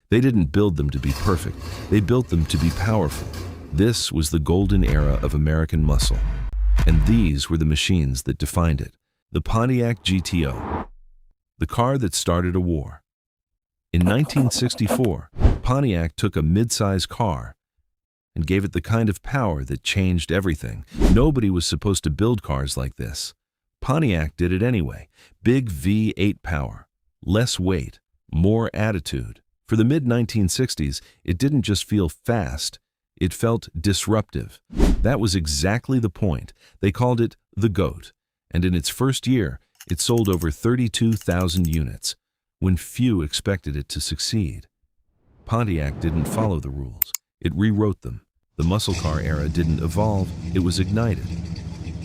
They didn't build them to be perfect. They built them to be powerful. This was the golden era of American muscle. And these were the machines that defined it. The Pontiac GTO, the car that started a war. In 1964, Pontiac took a mid-size car and gave it the kind of power that changed everything. Nobody was supposed to build cars like this. Pontiac did it anyway. Big V8 power, less weight, more attitude. For the mid-1960s, it didn't just feel fast, it felt disruptive. That was exactly the point. They called it the GOAT, and in its first year, it sold over 32,000 units, when few expected it to succeed. Pontiac didn't follow the rules. It rewrote them. The muscle car era didn't evolve, it was ignited.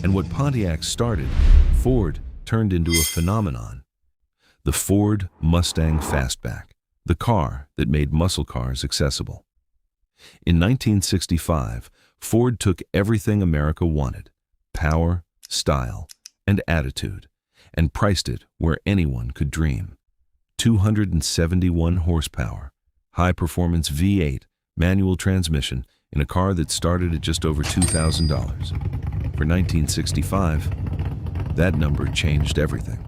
And what Pontiac started, Ford turned into a phenomenon. The Ford Mustang Fastback, the car that made muscle cars accessible. In 1965, Ford took everything America wanted, power, style, and attitude, and priced it where anyone could dream. 271 horsepower, high-performance V8, manual transmission in a car that started at just over $2,000. For 1965, that number changed everything.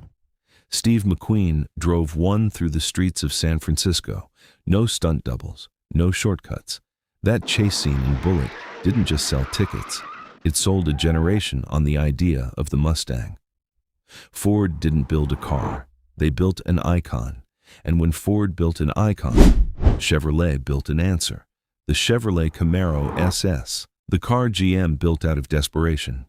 Steve McQueen drove one through the streets of San Francisco. No stunt doubles, no shortcuts. That chase scene in Bullitt didn't just sell tickets. It sold a generation on the idea of the Mustang. Ford didn't build a car. They built an icon. And when Ford built an icon, Chevrolet built an answer. The Chevrolet Camaro SS, the car GM built out of desperation.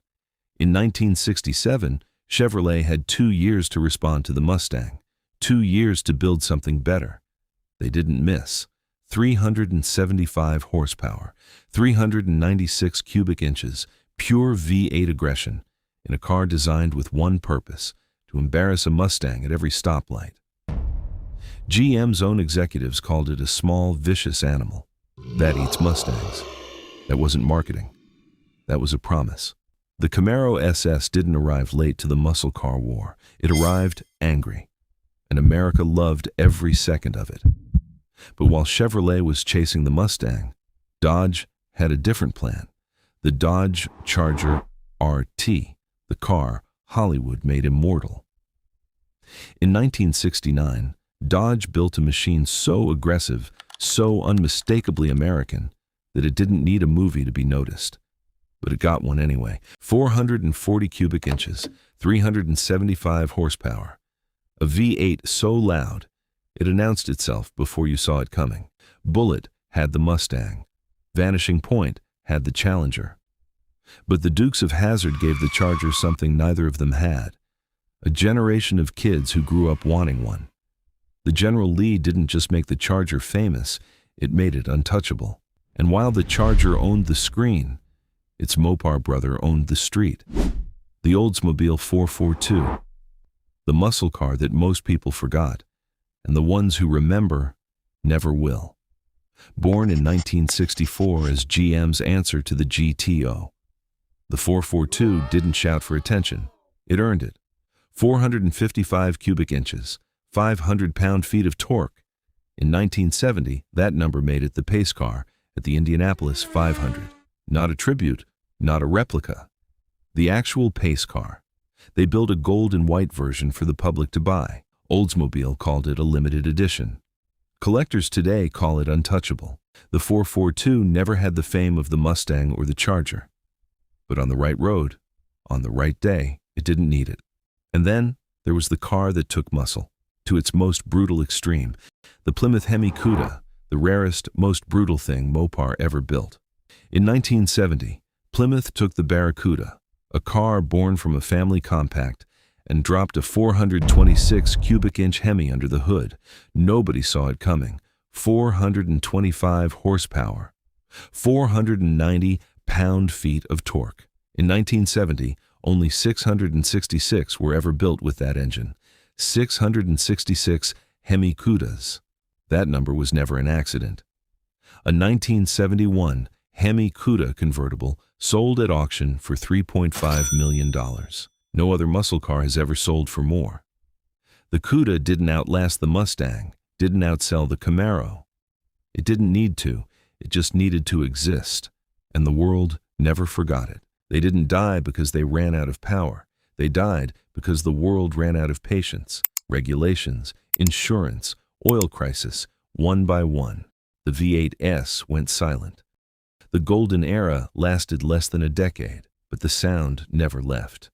In 1967, Chevrolet had 2 years to respond to the Mustang, 2 years to build something better. They didn't miss. 375 horsepower, 396 cubic inches, pure V8 aggression, in a car designed with one purpose, to embarrass a Mustang at every stoplight. GM's own executives called it a small, vicious animal that eats Mustangs. That wasn't marketing. That was a promise. The Camaro SS didn't arrive late to the muscle car war. It arrived angry, and America loved every second of it. But while Chevrolet was chasing the Mustang, Dodge had a different plan. The Dodge Charger RT, the car Hollywood made immortal. In 1969, Dodge built a machine so aggressive, so unmistakably American, that it didn't need a movie to be noticed. But it got one anyway. 440 cubic inches, 375 horsepower. A V8 so loud, it announced itself before you saw it coming. Bullitt had the Mustang. Vanishing Point had the Challenger. But the Dukes of Hazzard gave the Charger something neither of them had. A generation of kids who grew up wanting one. The General Lee didn't just make the Charger famous, it made it untouchable. And while the Charger owned the screen, its Mopar brother owned the street. The Oldsmobile 442, the muscle car that most people forgot, and the ones who remember never will. Born in 1964 as GM's answer to the GTO, the 442 didn't shout for attention. It earned it. 455 cubic inches, 500 pound-feet of torque. In 1970, that number made it the pace car at the Indianapolis 500. Not a tribute, not a replica. The actual pace car. They built a gold and white version for the public to buy. Oldsmobile called it a limited edition. Collectors today call it untouchable. The 442 never had the fame of the Mustang or the Charger. But on the right road, on the right day, it didn't need it. And then there was the car that took muscle to its most brutal extreme, the Plymouth Hemi Cuda, the rarest, most brutal thing Mopar ever built. In 1970, Plymouth took the Barracuda, a car born from a family compact, and dropped a 426 cubic inch Hemi under the hood. Nobody saw it coming. 425 horsepower, 490 pound-feet of torque. In 1970, only 666 were ever built with that engine. 666 Hemi Cudas. That number was never an accident. A 1971 Hemi Cuda convertible sold at auction for $3.5 million. No other muscle car has ever sold for more. The Cuda didn't outlast the Mustang, didn't outsell the Camaro, It didn't need to. It just needed to exist. And the world never forgot it. They didn't die because they ran out of power. They died because the world ran out of patience, regulations, insurance, oil crisis. One by one, the V8S went silent. The golden era lasted less than a decade, but the sound never left.